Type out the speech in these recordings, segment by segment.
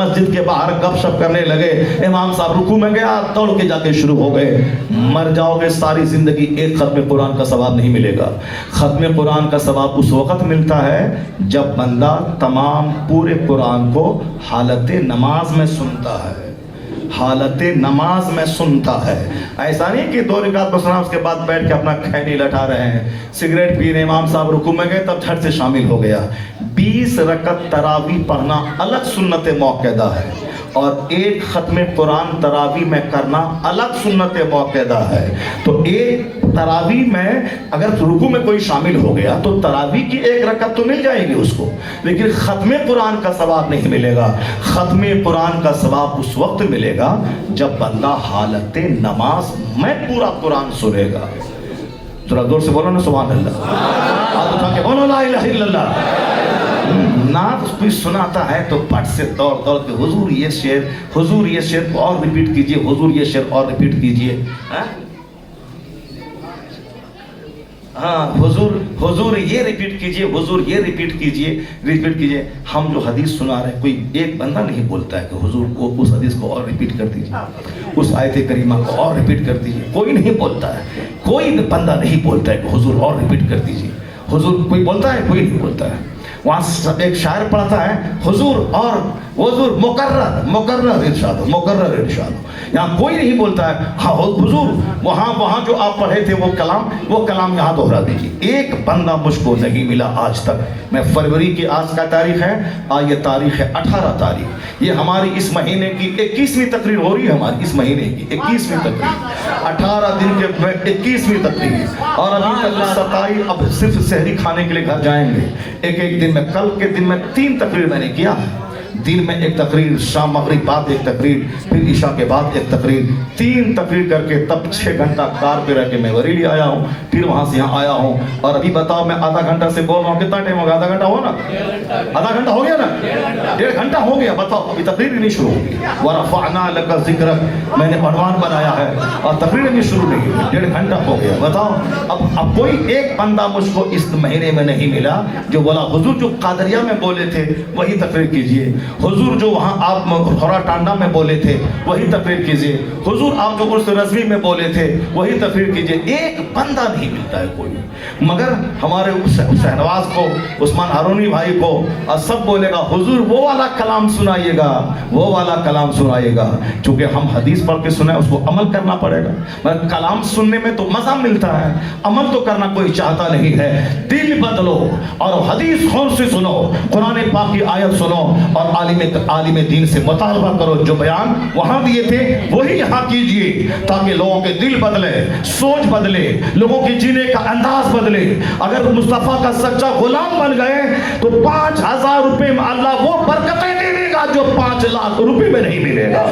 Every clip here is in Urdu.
مسجد کے باہر گپ شپ کرنے لگے، امام صاحب رکوع میں گیا، دوڑ کے جا کے شروع ہو گئے۔ مر جاؤ گے ساری زندگی، ایک ختم قرآن کا ثواب نہیں ملے گا۔ ختم قرآن کا ثواب اس وقت ملتا ہے جب بندہ تمام پورے قرآن کو حالت نماز میں سنتا ہے، حالت نماز میں سنتا ہے۔ ایسا نہیں کہ 2 رکعت سنا اس کے بعد بیٹھ کے اپنا کھینی لٹا رہے ہیں، سگریٹ پی رہے، امام صاحب رکوع میں گئے تب جھٹ سے شامل ہو گیا۔ 20 رکعت تراویح پڑھنا الگ سنت موقعہ ہے، اور ایک ختم قرآن تراویح میں کرنا الگ سنت موقعہ ہے۔ تو ایک تراویح میں اگر رکوع میں کوئی شامل ہو گیا تو تراویح کی 1 رکعت تو مل جائے گی اس کو، لیکن ختم قرآن کا ثواب نہیں ملے گا۔ ختم قرآن کا ثواب اس وقت ملے گا جب بندہ حالت نماز میں پورا قرآن سنے گا۔ ذرا زور سے بولو نا سبحان اللہ، ہاتھ اٹھا کے بولو لا الہ الا اللہ۔ نعت کوئی سناتا ہے تو پٹ سے دوڑ دوڑ کے حضور یہ شعر، حضور یہ شعر اور ریپیٹ کیجئے، حضور یہ شعر اور ریپیٹ کیجئے۔ ہاں حضور یہ ریپیٹ کیجئے، حضور یہ ریپیٹ کیجئے۔ ہم جو حدیث سنا رہے ہیں کوئی ایک بندہ نہیں بولتا ہے کہ حضور کو اس حدیث کو اور ریپیٹ کر دیجئے، اس آیت کریمہ کو اور ریپیٹ کر دیجئے۔ کوئی نہیں بولتا ہے، کوئی بندہ نہیں بولتا ہے کہ حضور اور ریپیٹ کر دیجئے۔ حضور کوئی بولتا ہے؟ کوئی نہیں بولتا ہے۔ وہاں ایک شاعر پڑھتا ہے حضور اور حضور مکرر ارشاد ہو، مکرر ارشاد ہو۔ یہاں کوئی نہیں بولتا ہے ہاں حضور وہاں جو آپ پڑھے تھے وہ کلام یہاں دوہرا دیجیے۔ ایک بندہ مجھ کو نہیں ملا آج تک۔ میں فروری کی آج کا تاریخ ہے، آج یہ تاریخ ہے 18 تاریخ، یہ ہماری اس مہینے کی 21ویں تقریر ہو رہی ہے، ہماری اس مہینے کی 21ویں تقریر، 18 دن کے 21ویں تقریر، اور ابھی تک 27 اب صرف سحری کھانے کے لیے گھر جائیں گے۔ ایک دن میں، کل کے دن میں 3 تقریر میں نے کیا ہے، دن میں 1 تقریر، شام مغرب بعد 1 تقریر، پھر عشاء کے بعد 1 تقریر، 3 تقریر کر کے تب 6 گھنٹہ کار پہ رہ کے میں بریلی آیا ہوں، پھر وہاں سے یہاں آیا ہوں۔ اور ابھی بتاؤ میں آدھا گھنٹہ سے بول رہا ہوں، کتنا ٹائم ہوگا؟ آدھا گھنٹہ ہو نا؟ آدھا گھنٹہ ہو گیا نا؟ 1.5 گھنٹہ ہو گیا۔ بتاؤ ابھی تقریر ہی نہیں شروع ہوگی۔ وَرَفَعْنَا لَكَ ذِكْرَكَ میں نے عنوان بنایا ہے اور تقریر بھی شروع نہیں ہوئی، 1.5 گھنٹہ ہو گیا۔ بتاؤ اب کوئی ایک بندہ مجھ کو اس مہینے میں نہیں ملا جو بولا حضور جو قادریہ میں بولے تھے وہی تقریر کیجئے، حضور جو وہاں آپ ہورا ٹانڈا میں بولے تھے وہی تقریر کیجئے، حضور آپ جو عرس رضوی میں بولے تھے وہی تقریر کیجئے۔ ایک بندہ نہیں ملتا ہے کوئی، مگر ہمارے شہنواز کو، عثمان ہارونی بھائی کو، اور سب بولے گا حضور وہ والا کلام سنائیے گا، وہ والا کلام سنائیے گا۔ چونکہ ہم حدیث پڑھ کے سنیں اس کو عمل کرنا پڑے گا، مگر کلام سننے میں تو مزہ ملتا ہے، عمل تو کرنا کوئی چاہتا نہیں ہے۔ دل بدلو اور حدیث خون سے سنو، قرآن پاک کی آیت سنو، اور عالم دین سے مطالبہ کرو، جو بیان وہاں دیے تھے وہی یہاں کیجئے، تاکہ لوگوں کے دل بدلے، سوچ بدلے، لوگوں کی جینے کا انداز بدلے۔ اگر مصطفیٰ کا سچا غلام بن گئے تو 5000 روپے میں اللہ وہ برکتیں دے دے گا جو 5 لاکھ روپے میں نہیں ملے گا۔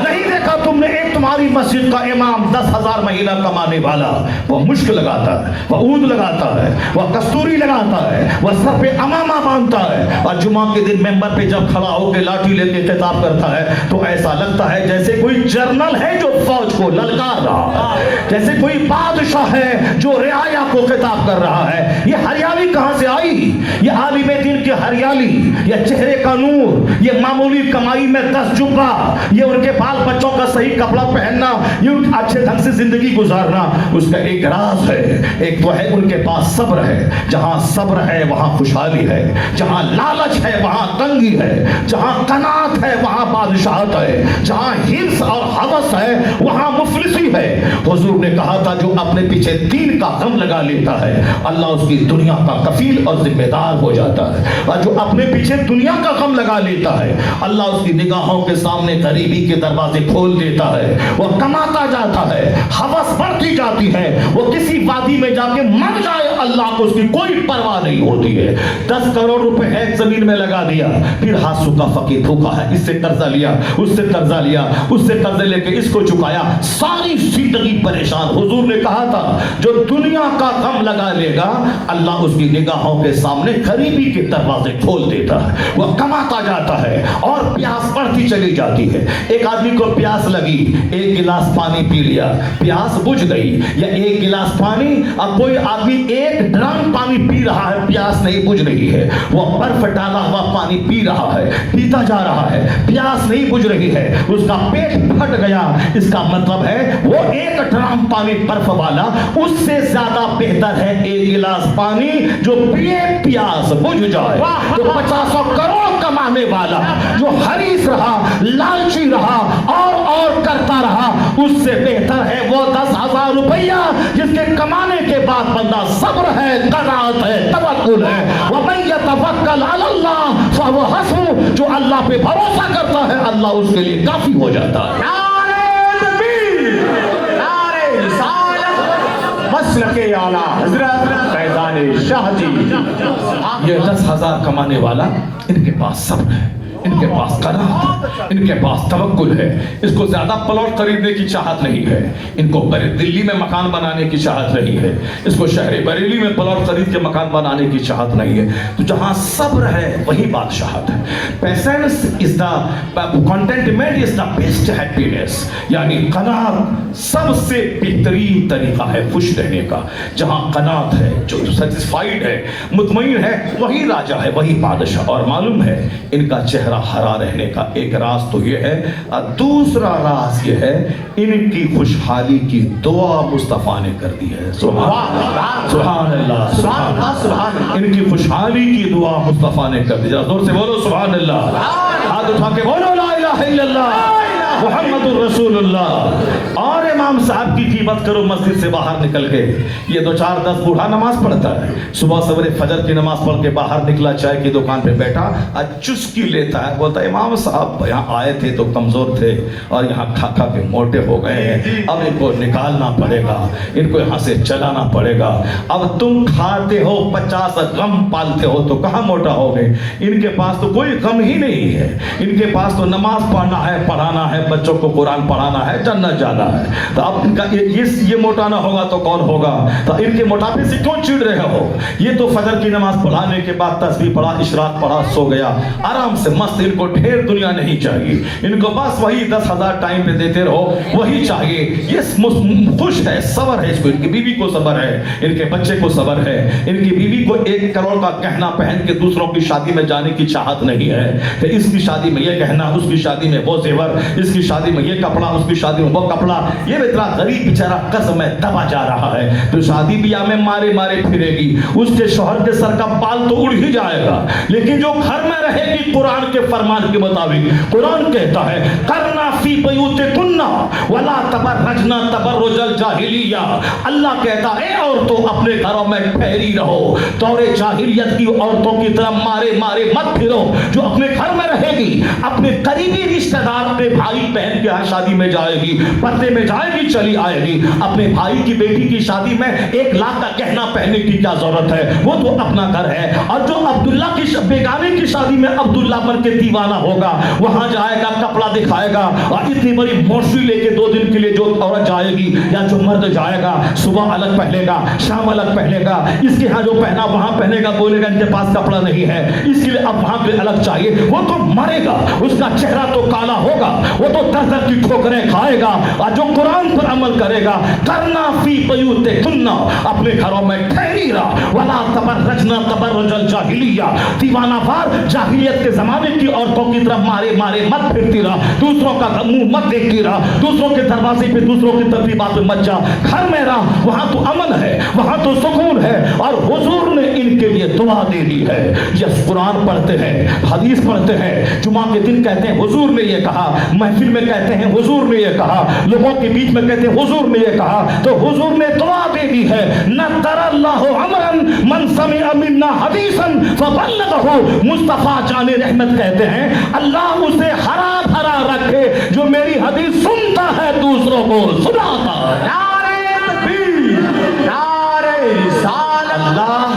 نہیں دیکھا تم نے ایک تمہاری مسجد کا امام 10,000 مہینہ کمانے والا، وہ مشک لگاتا ہے، وہ عود لگاتا ہے، وہ کستوری لگاتا ہے، وہ سر پہ امامہ باندھتا ہے، اور جمعہ کے دن ممبر پہ جب کھڑا ہو کے لاٹھی لے کے خطاب کرتا ہے تو ایسا لگتا ہے جیسے کوئی جرنل ہے جو فوج کو للکار رہا ہے، جیسے کوئی بادشاہ ہے جو رعایا کو خطاب کر رہا ہے۔ یہ ہریالی کہاں سے آئی؟ یہ عالم دین کی ہریالی، یہ چہرے کا نور، یہ معمولی کمائی میں 10 جبہ، یہ ان کے بال بچوں کا صحیح کپڑا پہننا، یہ اچھے ڈھنگ سے زندگی گزارنا، اس کا ایک راز ہے۔ ایک تو ہے ان کے پاس صبر ہے، جہاں صبر ہے وہاں خوشحالی ہے، جہاں لالچ ہے وہاں تنگی ہے، جہاں قناعت ہے وہاں بادشاہت ہے، جہاں حرص اور ہوس ہے وہاں مفلسی ہے۔ حضور نے کہا تھا جو اپنے پیچھے دین کا غم لگا لیتا ہے اللہ اس کی دنیا کا کفیل اور ذمہ دار ہو جاتا ہے، اور جو اپنے پیچھے دنیا کا غم لگا لیتا ہے اللہ اس کی نگاہوں کے سامنے غریبی کے دروازے کھول دیتا ہے، وہ کماتا جاتا ہے، ہوس بڑھتی جاتی ہے، وہ کسی وادی میں جا کے مر جائے اللہ کو اس کی کوئی پرواہ نہیں ہوتی ہے۔ 10 کروڑ روپے ایک زمین میں لگا دیا، پھر ہاتھ سکا فقیر بھوکا ہے، اس سے قرضہ لیا، اس سے قرضہ لیا، اس سے قرضے لے کے اس کو چکایا، ساری زندگی پریشان۔ حضور نے کہا تھا جو دنیا کا غم لگا لے گا اللہ اس کی نگاہوں کے سامنے غریبی کے دروازے کھول دیتا ہے، وہ کماتا جاتا ہے اور پیاس بڑھتی چلی جاتی ہے. ایک آدمی کو پیاس لگی, ایک گلاس پانی پی لیا, پیاس بجھ گئی. یا ایک گلاس پانی, اب کوئی آدمی ایک ڈرم پانی پی رہا ہے, پیاس نہیں بجھ رہی ہے, وہ برف ڈالا ہوا پانی پی رہا ہے, پیتا جا رہا ہے, پیاس نہیں بجھ رہی ہے, اس کا پیٹ پھٹ گیا. اس کا مطلب ہے وہ ایک ڈرم پانی برف والا اس سے زیادہ بہتر ہے ایک گلاس پانی جو پیے پیاس بجھ جائے. تو 50 کروڑ کمانے والا جو حریص رہا, لالچی رہا, اور کرتا رہا, اس سے بہتر ہے وہ 10,000 روپیہ جس کے کمانے کے بعد بندہ صبر ہے, قناعت ہے, توکل ہے. وَمَن يَتَوَكَّلْ عَلَى اللَّهِ فَهُوَ حَسْبُهُ, جو اللہ پہ بھروسہ کرتا ہے اللہ اس کے لیے کافی ہو جاتا ہے. نعرہ تکبیر, نعرہ رسالت, مسلک اعلیٰ حضرت فیضان شاہ جی. یہ 10,000 کمانے والا, ان کے پاس صبر ہے, ان کے پاس قناعت, ان کے پاس توکل ہے. اس کو زیادہ پلاٹ خریدنے کی چاہت نہیں ہے, ان کو دلی میں مکان بنانے کی چاہت نہیں ہے, اس کو شہر بریلی میں پلاٹ خرید کے مکان بنانے کی چاہت نہیں ہے. تو جہاں صبر ہے وہی بادشاہت ہے. Patience is the contentment is the best happiness, یعنی قناعت سب سے بہترین طریقہ ہے خوش رہنے کا. جہاں قناعت ہے, جو سیٹسفائیڈ ہے, مطمئن ہے, وہی راجا ہے, وہی بادشاہ. اور معلوم ہے ان کا چہرہ ہرا رہنے کا ایک راز تو یہ ہے, اور دوسرا راز یہ ہے ان کی خوشحالی کی دعا مصطفیٰ نے کر دی ہے. سبحان اللہ, سبحان اللہ, سبحان اللہ. ان کی خوشحالی کی دعا مصطفیٰ نے کر دی. ذرا زور سے بولو سبحان اللہ, ہاتھ اٹھا کے بولو لا الہ الا اللہ محمد الرسول اللہ. اور امام صاحب کی غیبت کرو مسجد سے باہر نکل کے. یہ 2-4-10 بوڑھا نماز پڑھتا ہے, صبح سویرے فجر کی نماز پڑھ کے باہر نکلا, چائے کی دکان پہ بیٹھا, چسکی لیتا ہے, بولتا ہے امام صاحب یہاں آئے تھے تو کمزور تھے اور یہاں کھا کھا کے موٹے ہو گئے ہیں, اب ان کو نکالنا پڑے گا, ان کو یہاں سے چلانا پڑے گا. اب تم کھاتے ہو 50 غم پالتے ہو تو کہاں موٹا ہو گئے. ان کے پاس تو کوئی غم ہی نہیں ہے, ان کے پاس تو نماز پڑھنا ہے, پڑھانا ہے, بچوں کو قرآن پڑھانا ہے, جنت جانا ہے. تو اب ان کا یہ موٹا نہ ہوگا تو کون ہوگا. تو ان کے موٹاپے سے کیوں چڑ رہے ہو. یہ تو فجر کی نماز پڑھانے کے بعد تسبیح پڑھا, اشراق پڑھا, سو گیا آرام سے مست. ان کو ڈھیر دنیا نہیں چاہیے, ان کو بس وہی 10,000 ٹائم پہ دیتے رہو, وہی چاہیے. یہ خوش ہے, صبر ہے اس کو, ان کی بیوی کو صبر ہے, ان کے بچے کو صبر ہے. ان کی بیوی کو 1 کروڑ کا گہنا پہن کے دوسروں کی شادی میں جانے کی چاہت نہیں ہے کہ اس کی شادی میں یہ گہنا, اس کی شادی میں وہ زیور, اس کی شادی میں یہ کپڑا, اس کی شادی میں وہ کپڑا. یہ اتنا غریب بیچارہ قرض میں دبا جا رہا ہے, تو شادی بیاہ میں مارے مارے پھرے گی. اس کے شوہر کے سر کا بال تو اڑ ہی جائے گا, لیکن جو گھر میں رہے گی قرآن کے فرمان کے مطابق, قرآن کہتا ہے کرنا فی بیوتکن ولا تبرجنا تبرج الجاہلیہ. اللہ کہتا ہے عورتوں اپنے گھروں میں ٹھہری رہو, دور جاہلیت کی عورتوں کی طرح مارے مارے مت پھرو. جو اپنے گھر میں رہے گی, اپنے قریبی رشتہ دار, اپنے بھائی بہن کے یہاں شادی میں جائے گی, پردے میں جائے گی, چلی آئے گی. اپنے بھائی کی بیٹی کی شادی میں 1 لاکھ کا گہنا پہننے کی کیا ضرورت ہے, وہ تو اپنا گھر ہے. اور جو عبداللہ کی بیگانے کی شادی میں عبداللہ بن کے دیوانہ ہوگا, وہاں جائے گا, کپڑا دکھائے گا, اور اتنی بڑی موشی لے کے 2 دن کے لیے جو عورت جائے گی یا جو مرد جائے گا, صبح الگ پہنے گا, شام الگ پہنے گا, اس کے ہاں جو پہنا وہاں پہنے گا, بولے گا ان کے پاس کپڑا نہیں ہے اس کے لیے اب وہاں پہ الگ چاہیے. وہ تو مرے گا, اس کا چہرہ تو کالا ہوگا, وہ تو در در کی ٹھوکریں کھائے گا. اور جو قرآن پر عمل کرے گا, کرنا فی بیوتکن, اپنے گھروں میں ٹھہری رہا, ولا تبرجنا تبرج الجاہلیہ, دیوانہ وار جاہلیت کے زمانے کی عورتوں کی طرف مارے مارے مت پھرتی رہا, دوسروں کا منہ مت دیکھتی رہا, دوسروں کے دروازے پہ دوسروں کی تقریبات میں مت جا, گھر میں رہا, وہاں تو امن ہے, وہاں تو سکون ہے. اور حضور نے ان کے لیے دعا دے دی ہے. یس, قرآن پڑھتے ہیں, حدیث پڑھتے ہیں, جمعہ کے دن کہتے ہیں حضور نے یہ کہا, محفل میں کہتے ہیں حضور نے یہ کہا, لوگوں کے بیچ میں کہتے ہیں حضور نے یہ کہا, تو حضور نے دعا دے دی ہے. نذر اللہ عمرا من سمع منا حدیثا فبلغه. مصطفیٰ جان رحمت کہتے ہیں اللہ اسے ہرا بھرا رکھے جو میری حدیث سنتا ہے, دوسروں کو سناتا ہے. نعرہ تکبیر, نعرہ رسالت. اللہ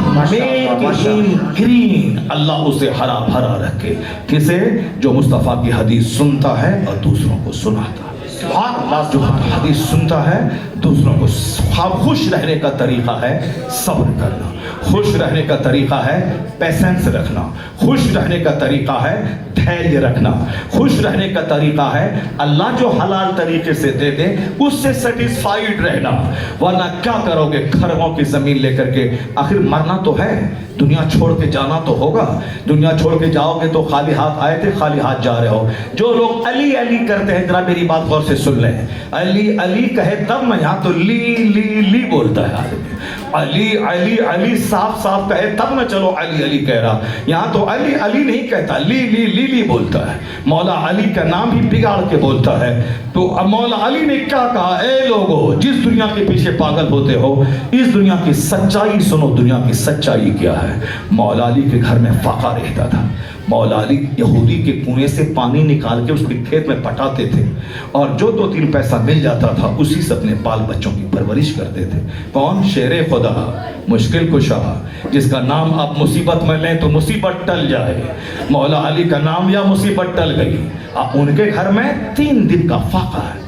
گرین, اللہ اسے ہرا بھرا رکھے. کسے؟ جو مصطفیٰ کی حدیث سنتا ہے اور دوسروں کو سناتا ہے. اور اللہ جو حدیث سنتا ہے دوسروں کو خوش رہنے کا طریقہ ہے صبر کرنا، خوش رہنے کا طریقہ ہے پیشنس رکھنا، خوش رہنے کا طریقہ ہے دھیریہ رکھنا، خوش رہنے کا طریقہ ہے اللہ جو حلال طریقے سے دے دے اس سے سیٹسفائیڈ رہنا۔ ورنہ کیا کرو گے خربوں کی زمین لے کر کے؟ آخر مرنا تو ہے، دنیا چھوڑ کے جانا تو ہوگا، دنیا چھوڑ کے جاؤ گے تو خالی ہاتھ آئے تھے خالی ہاتھ جا رہے ہو۔ جو لوگ علی علی کرتے ہیں ذرا میری بات غور سے سن لیں، علی علی کہے تب میں، یہاں تو لی لی لی بولتا ہے آدمی، علی علی علی صاف صاف کہے تب میں چلو علی علی کہہ رہا، یہاں تو علی علی نہیں کہتا، لی لی لی لی بولتا ہے۔ مولا علی کا نام ہی بگاڑ کے بولتا ہے۔ تو مولا علی نے کیا کہا؟ اے لوگو جس دنیا کے پیچھے پاگل ہوتے ہو اس دنیا کی سچائی سنو، دنیا کی سچائی کیا ہے؟ مولا علی کے گھر میں فاقہ رہتا تھا۔ مولا علی یہودی کے کنویں سے پانی نکال کے اس کے کھیت میں پٹاتے تھے اور جو 2-3 پیسہ مل جاتا تھا اسی سے اپنے بال بچوں کی پرورش کرتے تھے۔ کون؟ شیر خدا، مشکل کشا، جس کا نام آپ مصیبت میں لیں تو مصیبت ٹل جائے۔ مولا علی کا نام یا مصیبت ٹل گئی۔ ان کے گھر میں 3 دن کا فاقہ ہے،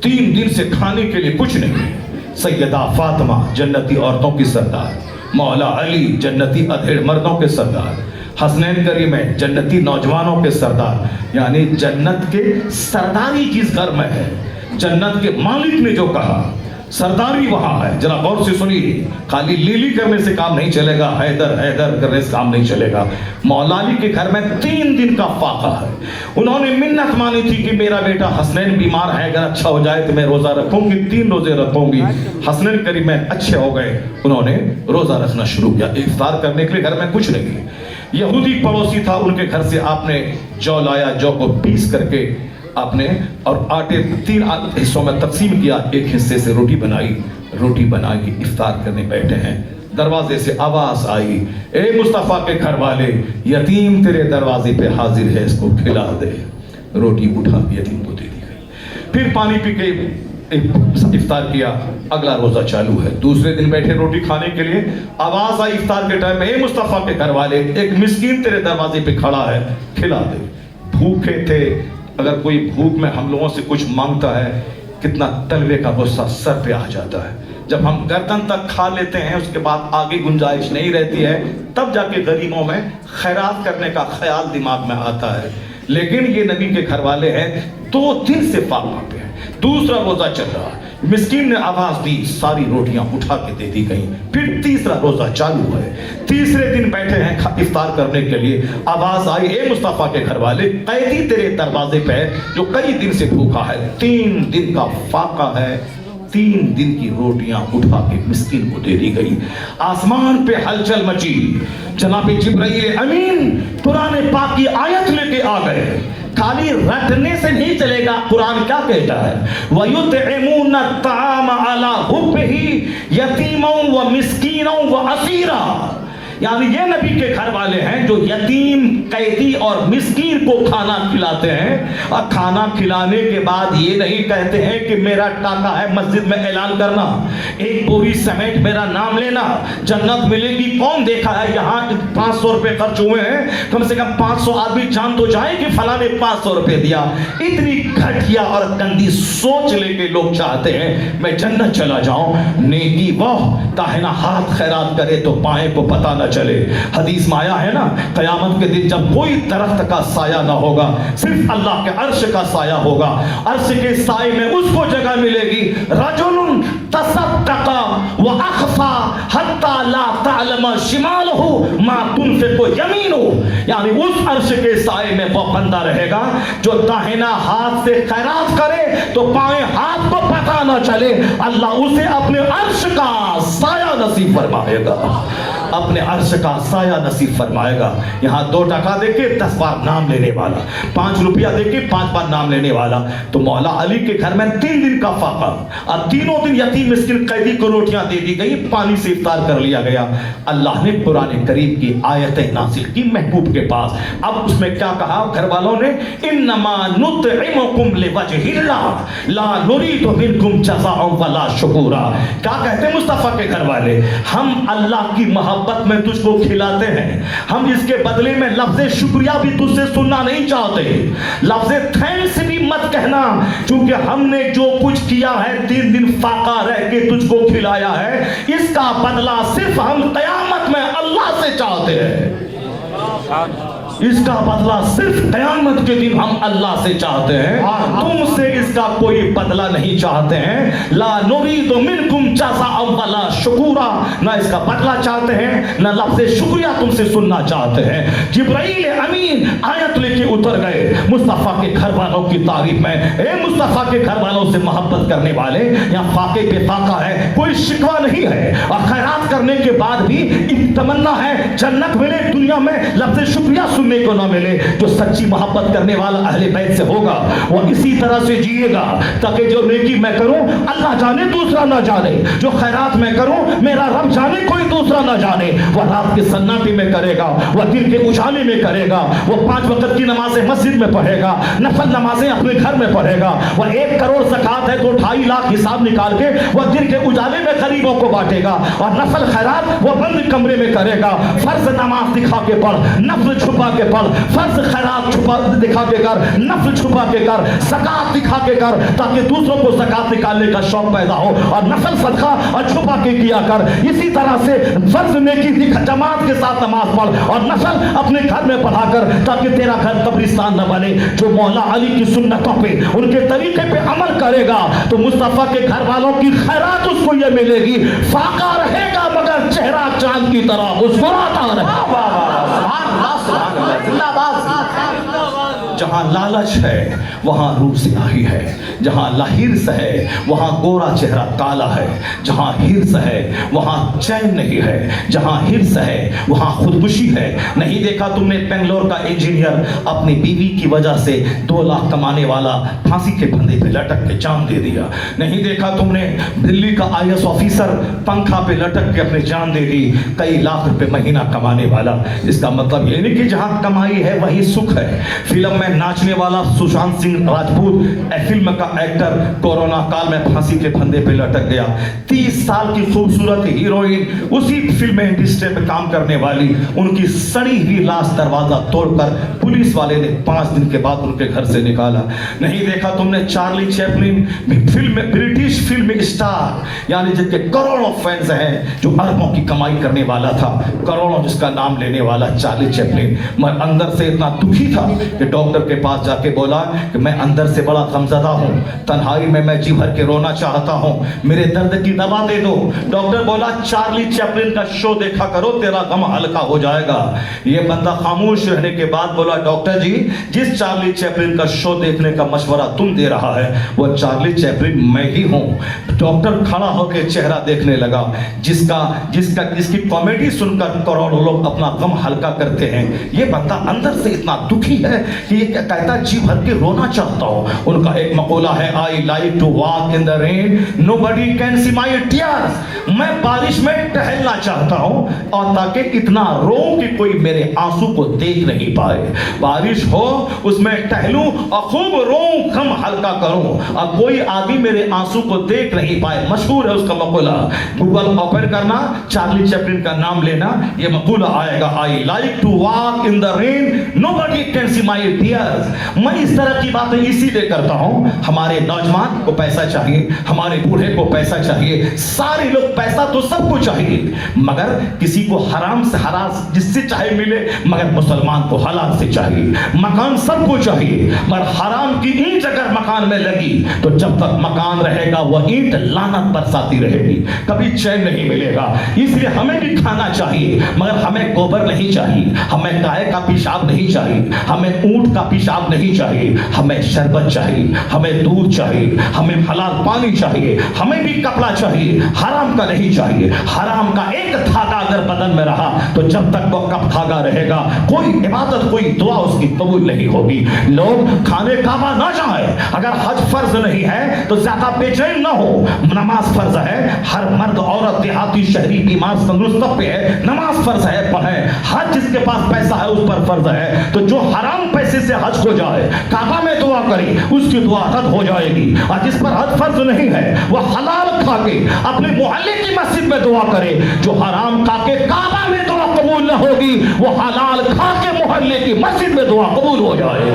3 دن سے کھانے کے لیے کچھ نہیں۔ سیدہ فاطمہ جنتی عورتوں کی سردار، مولا علی جنتی ادھیڑ مردوں کے سردار، حسنین کریمین جنتی نوجوانوں کے سردار، یعنی جنت کے سرداری جس گھر میں ہے، جنت کے مالک نے جو کہا سرداری وہاں ہے۔ ذرا غور سے سنیے، خالی لیلی کرنے سے کام نہیں چلے گا، حیدر حیدر کرنے سے کام نہیں چلے گا۔ مولا علی کے گھر میں 3 دن کا فاقہ ہے۔ انہوں نے منت مانی تھی کہ میرا بیٹا حسنین بیمار ہے، اگر اچھا ہو جائے تو میں روزہ رکھوں گی، 3 روزے رکھوں گی۔ حسنین کریمین اچھے ہو گئے، انہوں نے روزہ رکھنا شروع کیا۔ افطار کرنے کے لیے گھر میں کچھ نہیں۔ یہودی پڑوسی تھا، ان کے گھر سے آپ نے جو لایا، جو کو پیس کر کے آپ نے اور آٹے 3 حصوں میں تقسیم کیا، ایک حصے سے روٹی بنائی، روٹی بنا کے افطار کرنے بیٹھے ہیں۔ دروازے سے آواز آئی، اے مصطفیٰ کے گھر والے، یتیم تیرے دروازے پہ حاضر ہے، اس کو کھلا دے۔ روٹی اٹھا یتیم کو دے دی گئی۔ پھر پانی پی کے افطار کیا، اگلا روزہ چالو ہے۔ دوسرے دن بیٹھے روٹی کھانے کے لیے، آواز آئی افطار کے ٹائم میں، اے مصطفیٰ کے گھر والے، ایک مسکین تیرے دروازے پہ کھڑا ہے، کھلا دے۔ بھوکے تھے، اگر کوئی بھوک میں ہم لوگوں سے کچھ مانگتا ہے کتنا تلوے کا غصہ سر پہ آ جاتا ہے۔ جب ہم گردن تک کھا لیتے ہیں اس کے بعد آگے گنجائش نہیں رہتی ہے، تب جا کے غریبوں میں خیرات کرنے کا خیال دماغ میں آتا ہے۔ لیکن یہ نبی کے گھر والے ہیں، 2 دن سے فاقہ پہ ہیں، دوسرا روزہ چل رہا ہے۔ مسکین نے آواز دی، ساری روٹیاں اٹھا کے دے دی گئیں۔ پھر تیسرا روزہ چالو ہے، تیسرے دن بیٹھے ہیں افطار کرنے کے لیے، آواز آئی، اے مصطفیٰ کے گھر والے، قیدی تیرے دروازے پہ ہے جو کئی دن سے بھوکا ہے، 3 دن کا فاقہ ہے۔ 3 دن کی روٹیاں اٹھا کے مسکین کو دے دی گئی۔ آسمان پہ ہلچل مچی، جناب جبرائیل امین قرآن پاک کی آیت لے کے آ گئے۔ خالی رٹنے سے نہیں چلے گا، قرآن کیا کہتا ہے؟ وَيُطْعِمُونَ الطَّعَامَ عَلَىٰ حُبِّهِ يَتِيمًا وَمِسْكِينًا وَأَسِيرًا، یعنی یہ نبی کے گھر والے ہیں جو یتیم، قیدی اور مسکین کو کھانا کھلاتے ہیں، اور کھانا کھلانے کے بعد یہ نہیں کہتے ہیں کہ میرا ٹاکا ہے مسجد میں اعلان کرنا، ایک بوری سمیٹ میرا نام لینا، جنت ملے گی۔ کون دیکھا ہے یہاں 500 روپے خرچ ہوئے ہیں، کم سے کم 500 آدمی جان تو جائے کہ فلاں نے 500 روپے دیا۔ اتنی گھٹیا اور گندی سوچ لے کے لوگ چاہتے ہیں میں جنت چلا جاؤں۔ نیکی وہ داہنا ہاتھ خیرات کرے تو بائیں کو پتہ نہ چلے۔ حدیث میں آیا ہے نا، قیامت کے دن جب کوئی درخت کا سایہ نہ ہوگا، صرف اللہ کے عرش کا سایہ ہوگا، عرش کے سائے میں اس کو جگہ ملے گی، رجل تصدق واخفى حتى لا تعلم شماله ما تنفق يمينه، یعنی اس عرش کے سائے میں وہ بندہ رہے گا جو داہنا ہاتھ سے خیرات کرے تو بائیں ہاتھ کو پتہ نہ چلے، اللہ اسے اپنے عرش کا سایہ نصیب فرمائے گا، اپنے عرش کا سایہ نصیب فرمائے گا۔ یہاں 2 ٹکا دے کے 10 بار نام لینے والا، 5 روپیہ دے کے 5 بار نام لینے والا۔ تو مولا علی کے گھر میں 3 دن کا فاقہ، اور تینوں دن یتیم مسکین قیدی کو روٹیاں دے دی گئی، پانی سے افطار کر لیا گیا۔ اللہ نے قرآن کریم کی آیتیں نازل کی محبوب کے پاس۔ اب اس میں کیا کہا گھر والوں نے؟ انما نطعمکم لوجہ اللہ لا نرید منکم جزاء ولا شکورا۔ کیا کہتے ہیں مصطفیٰ کے گھر والے؟ ہم اللہ کی محبت میں تجھ کو کھلاتے ہیں، ہم اس کے بدلے میں لفظ شکریہ بھی تجھ سے سننا نہیں چاہتے، لفظ تھینکس بھی مت کہنا، چونکہ ہم نے جو کچھ کیا ہے 3 دن فاقہ رہ کے تجھ کو کھلایا ہے، اس کا بدلہ صرف ہم قیامت میں اللہ سے چاہتے ہیں، اس کا بدلہ صرف قیامت کے دن ہم اللہ سے چاہتے ہیں، تم سے اس کا کوئی بدلہ نہیں چاہتے ہیں۔ لا نريد منکم جزاء ولا شکورا، نہ اس کا بدلہ چاہتے ہیں نہ لفظ شکریہ تم سے سننا چاہتے ہیں۔ جبرائیل امین آیت لے کے اتر گئے مصطفیٰ کے گھر والوں کی تعریف میں، اے مصطفیٰ کے گھر والوں سے محبت کرنے والے، یہاں فاقے پہ فاقہ ہے، کوئی شکوہ نہیں ہے، اور خیرات کرنے کے بعد بھی تمنا ہے جنت ملے، دنیا میں لفظ شکریہ سننے کو نہ ملے۔ جو سچی محبت کرنے والا اہل بیت سے ہوگا وہ اسی طرح سے جیے گا، تاکہ جو نیکی میں کروں اللہ جانے دوسرا نہ جانے، جو خیرات میں کروں میرا رب جانے کوئی دوسرا نہ جانے۔ وہ رات کے سناٹے میں کرے گا، وہ دن کے اجالے میں کرے گا، وہ 5 وقت کی نمازیں مسجد میں پڑھے گا، نفل نمازیں اپنے گھر میں پڑھے گا، وہ 1 کروڑ زکات ہے تو 2.5 لاکھ حساب نکال کے وہ دن کے اجالے میں غریبوں کو بانٹے گا، اور نفل خیرات وہ بند کمرے میں کرے گا۔ فرض نماز دکھا کے پڑھ، نفل چھپا کے پڑھ، فرض خیرات چھپا دکھا کے کر، نفل چھپا کے کر، زکات دکھا کے کر، تاکہ دوسروں کو زکات نکالنے کا شوق پیدا ہو، اور نفل صدقہ اور چھپا کے کیا کر۔ اسی طرح سے فرض نیکی جماعت کے ساتھ نماز پڑھ، اور نفل اپنے گھر میں پڑھا کر، تاکہ تیرا گھر قبرستان نہ بنے۔ جو مولا علی کی سنتوں پہ ان کے طریقے پہ عمل کرے گا تو مصطفیٰ کے گھر والوں کی خیرات اس کو یہ ملے گی، فاقہ رہے گا مگر چہرہ چاند کی طرح مسکراتا رہے گا۔ جہاں لالچ ہے وہاں روح سیاہی ہے، جہاں ہرس ہے وہاں گورا چہرہ کالا ہے، جہاں ہرس ہے وہاں چین نہیں ہے، جہاں ہرس ہے وہاں خودکشی ہے۔ نہیں دیکھا تم نے بنگلور کا انجینئر اپنی بیوی کی وجہ سے 2 لاکھ کمانے والا پھانسی کے پھندے پہ لٹک کے جان دے دیا؟ نہیں دیکھا تم نے دلی کا IAS آفیسر پنکھا پہ لٹک کے اپنے جان دے دی، کئی لاکھ روپے مہینہ کمانے والا؟ اس کا مطلب یہ نہیں کہ جہاں کمائی ہے وہی سکھ ہے۔ فلم میں ناچنے والا سشانت سنگھ راجپوت فلم کا ایکٹر کورونا کال میں پھانسی کے پھندے پہ لٹک گیا۔ 30 سال کی خوبصورت ہیروئن اسی فلم انڈسٹری پہ کام کرنے والی، ان کی سڑی ہوئی لاش دروازہ توڑ کر پولیس والے نے 5 دن کے بعد ان کے گھر سے نکالا۔ نہیں دیکھا تم نے Charlie Chaplin film British film star, یعنی جن کے کروڑوں فینز ہیں، جو اربوں کی کمائی کرنے والا تھا، کروڑوں جس کا نام لینے والا چارلی چیپلن، میں اندر سے اتنا دکھی تھا کہ ڈاکٹر کے پاس جا کے بولا کہ میں اندر سے بڑا غمزدہ ہوں، تنہائی میں جی بھر کے رونا چاہتا ہوں، میرے درد کی دوا دے دو۔ ڈاکٹر بولا چارلی چیپلن کا شو دیکھا کرو تیرا غم ہلکا ہو جائے گا۔ یہ بندہ خاموش رہنے کے بعد بولا ڈاکٹر جی جس چارلی چیپلن کا شو دیکھنے کا مشورہ تم دے رہا ہے وہ چارلی چیپلن میں ہی ہوں۔ ڈاکٹر کھڑا ہو کے چہرہ دیکھنے لگا، جس کی کامیڈی سن کر کروڑوں لوگ اپنا غم ہلکا کرتے ہیں، یہ بندہ اندر سے اتنا دکھی ہے کہ یہ کہتا جی بھر کے رونا چاہتا ہوں۔ ان کا ایک مقولہ ہے I like to walk in the rain, nobody can see my tears۔ میں بارش میں ٹہلنا چاہتا ہوں اور تاکہ اتنا رو کہ کوئی میرے آنسو کو دیکھ نہیں پائے۔ بارش ہو اس میں ٹہلوں اور خوب روؤں، غم ہلکا کروں اور کوئی آدمی میرے آنسو کو دیکھ نہیں پائے۔ مشہور ہے اس کا مقولہ، گوگل اوپن کرنا، چارلی چیپلن کا نام لینا، یہ مقولہ آئے گا I like to walk in the rain, nobody can see my tears۔ میں اس طرح کی باتیں اسی لیے کرتا ہوں، ہمارے نوجوان کو پیسہ چاہیے، ہمارے بوڑھے کو پیسہ چاہیے، سارے لوگ پیسہ تو سب کو چاہیے، مگر کسی کو حرام سے حرام جس سے چاہے ملے، مگر مسلمان کو حلال سے چاہیے۔ مکان سب کو چاہیے، مگر حرام کی اینٹ اگر مکان میں لگی تو جب تک مکان رہے گا وہ اینٹ لعنت برساتی رہے گی، کبھی چین نہیں ملے گا۔ اس لیے ہمیں بھی کھانا چاہیے، مگر ہمیں گوبر نہیں چاہیے، ہمیں گائے کا پیشاب نہیں چاہیے، ہمیں اونٹ کا پیشاب نہیں چاہیے، ہمیں شربت چاہیے، ہمیں دودھ چاہیے، ہمیں حلال پانی چاہیے، ہمیں بھی کپڑا چاہیے، حرام کا نہیں چاہیے۔ حرام کا ایک دھاگا اگر بدن میں رہا تو جب تک وہ کب دھاگا رہے گا کوئی عبادت کوئی دعا اس کی قبول نہیں ہوگی۔ لوگ کھانے کعبہ نہ جائیں، اگر حج فرض نہیں ہے تو زیادہ بے چین نہ ہو، نماز فرض ہے، ہر مرد عورت دیہاتی شہری بیمار تندرست پہ ہے، نماز فرض ہے پڑھیں۔ حج جس کے پاس پیسہ ہے اس پر فرض ہے، تو جو حرام پیسے سے حج کو جائے کعبہ میں دعا کرے اس کی دعا رد ہو جائے گی، اور جس پر حج فرض نہیں ہے وہ حلال کھا کے اپنے محلے کی مسجد میں دعا کرے۔ جو حرام کھا کے کعبہ میں دعا قبول نہ ہوگی وہ حلال کھا کے محلے کی مسجد میں دعا قبول ہو جائے گی۔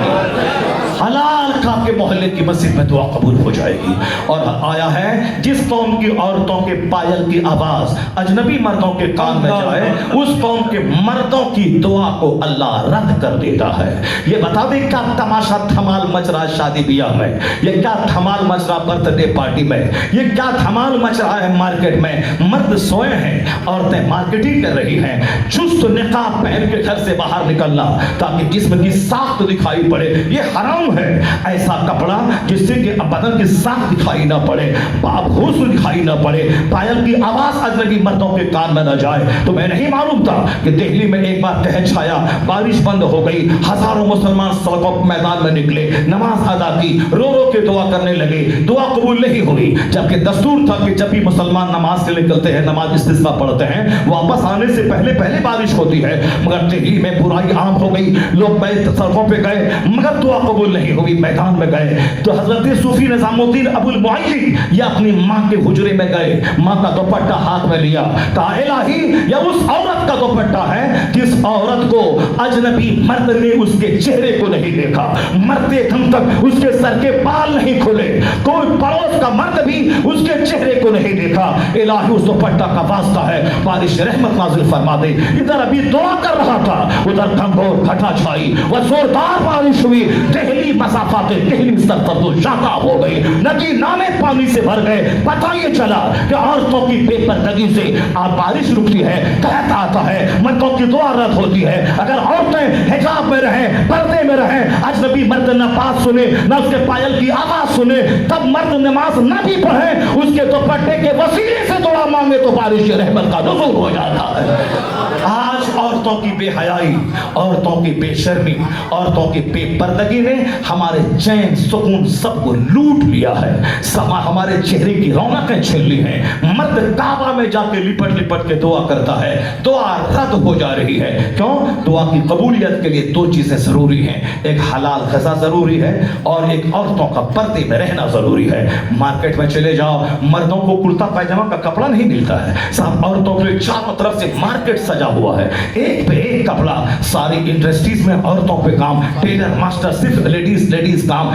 حلال کھا کے محلے کی مسجد میں دعا قبول ہو جائے گی. اور آیا ہے جس قوم کی عورتوں کے پائل کی آواز اجنبی مردوں کے کان میں جائے اس قوم کے مردوں کی دعا کو اللہ رد کر دیتا ہے. یہ بتا دیں کیا تماشا دھمال مچ رہا ہے شادی بیاہ میں, یہ کیا دھمال مچ رہا برتھ ڈے پارٹی میں, یہ کیا دھمال مچ رہا ہے مارکیٹ میں. مرد سوئے ہیں, عورتیں مارکیٹنگ کر رہی ہیں. چست نقاب پہن کے گھر سے باہر نکلنا تاکہ جسم کی ساخت دکھائی پڑے یہ حرام ہے. ایسا کپڑا جس سے کہ بدن کی ساخت دکھائی نہ پڑے, حسن دکھائی نہ پڑے, پائل کی آواز اجنبی مردوں کے کان میں نہ جائے. تو میں نہیں معلوم تھا کہ دہلی میں ایک بار قحط چھایا, بارش بند ہو گئی, ہزاروں مسلمان سڑکوں میدان میں نکلے, نماز ادا کی, رو رو کے دعا کرنے لگے, دعا قبول نہیں ہوئی. جبکہ دستور تھا کہ جب بھی مسلمان نماز سے نکلتے ہیں, نماز استسقا پڑھتے ہیں, واپس آنے سے پہلے پہلے بارش ہوتی ہے. مگر دہلی میں برائی عام ہو گئی, لوگ سڑکوں پہ گئے مگر دعا قبول نہیں ہوئی, میدان میں گئے. تو حضرت صوفی نظام الدین ابو المعلی یہ اپنی ماں کے حجرے میں گئے, ماں کا دوپٹہ ہاتھ میں لیا, کہا الہی یہ اس عورت کا دوپٹہ ہے جس عورت کو اجنبی مرد نے اس کے چہرے کو نہیں دیکھا, مرتے دم تک اس کے سر کے بال نہیں کھلے, کوئی پڑوس کا مرد بھی اس کے چہرے کو نہیں دیکھا. الہی اس دوپٹہ کا واسطہ ہے بارش رحمت نازل فرما دے. ادھر ابھی دعا کر رہا تھا, ادھر گھنگور گھٹا چھائی, وہ زوردار بارش ہوئی, دہلی مسافات دہلی سرسبز و شاداب ہو گئی, ندی نامے پانی سے بھر گئے. پتہ یہ چلا کہ عورتوں کی بے پردگی سے بارش رکتی ہے, قحط آتا ہے, مردوں کی دعا رد ہوتی ہے. اگر عورتیں حجاب میں رہیں, پردے میں رہیں, اجنبی مرد نہ پاس سنے نہ اس کے پائل کی آواز سنے, تب مرد نماز نہ بھی پڑھے, اس کے دوپٹے کے وسیلے سے دعا مانگے تو بارش رحمت کا نزول ہو جاتا ہے. آج عورتوں کی بے حیائی, عورتوں کی بے شرمی, عورتوں کی بے پردگی نے ہمارے چین سکون سب کو لوٹ لیا ہے. ہمارے چہرے کی رونقیں چھین لی ہیں. مرد کعبہ میں جا کے لپٹ لپٹ کے دعا کرتا ہے, دعا رد ہو جا رہی ہے. کیوں؟ دعا کی قبولیت کے لیے دو چیزیں ضروری ہیں, ایک حلال غذا ضروری ہے اور ایک عورتوں کا پردے میں رہنا ضروری ہے. مارکیٹ میں چلے جاؤ, مردوں کو کرتا پائجامہ کا کپڑا نہیں ملتا ہے صاحب, عورتوں کے چاروں طرف سے مارکیٹ سجا ہوا ہے, ایک پہ ایک کپڑا. ساری انڈسٹریز میں عورتوں پہ کام, ٹیلر ماسٹر صرف لیڈیز کام,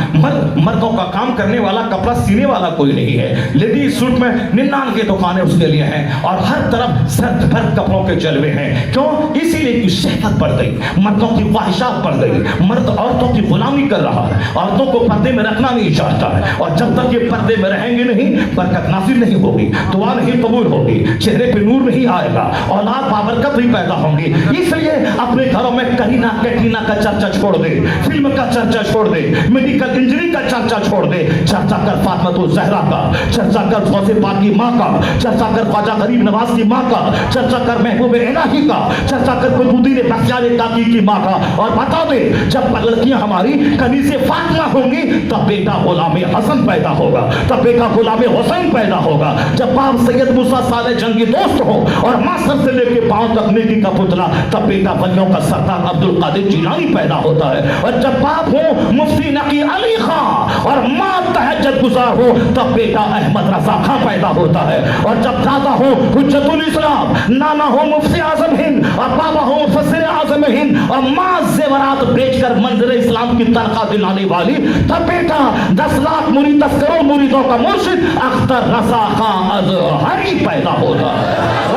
مردوں کا کام کرنے والا کپڑا سینے والا کوئی نہیں ہے. لیڈیز سوٹ میں 99 دکانیں اس کے لیے ہیں اور ہر طرف زرد بھرد کپڑوں کے جلوے ہیں. کیوں؟ اسی لیے کہ شہوت بڑھ گئی, مردوں کی خواہشات بڑھ گئی, مرد عورتوں کی غلامی کر رہا ہے, عورتوں کو پردے میں رکھنا نہیں چاہتا ہے. اور جب تک یہ پردے میں رہیں گے نہیں, برکت نازل نہیں ہوگی, دعا نہیں قبول ہوگی, چہرے پہ نور نہیں آئے گا, اولاد بابرکت نہیں پیدا ہوں گی. اس لیے اپنے گھروں میں کرینا کیٹرینا کا چرچا چھوڑ دے, فلم کا چرچا چھوڑ دے, میڈیکل انجینئرنگ کا چرچا چھوڑ دے, چرچا کر فاطمہ الزہرا کا, چرچا کر غوث پاک کی ماں کا, چرچا کر خواجہ غریب نواز کی ماں کا, چرچا کر محبوب الہی کا, چرچا کر قطب الدین بختیار کاکی کی ماں کا. اور بتا دے جب لڑکیاں ہماری کنیز فاطمہ ہوں گی تب بیٹا غلام حسن پیدا ہوگا, تب بیٹا غلام حسین پیدا ہوگا. جب باپ سید موسیٰ صالح جنگی دوست ہو اور ماں سر سے لے کے پاؤں تک نیکی کا پتلا, تب بیٹا ولیوں کا سردار عبد القادر جیلانی پیدا ہوتا ہے. اور جب باپ ہو مفتی نقی علی خان اور ماں تہجد گزار ہو تب بیٹا احمد رضا خان پیدا ہوتا ہے. اور جب دادا ہو حجت الاسلام, نانا ہو مفتی اعظم ہند اور بابا ہو مفسر اعظم ہند اور ماں زیورات بیچ کر منظر اسلام کی تنخواہ دلانے والی, تب بیٹا 10 لاکھ مرید 10 کروڑ مریدوں کا مرشد اختر رضا خان ازہری پیدا ہوتا ہے.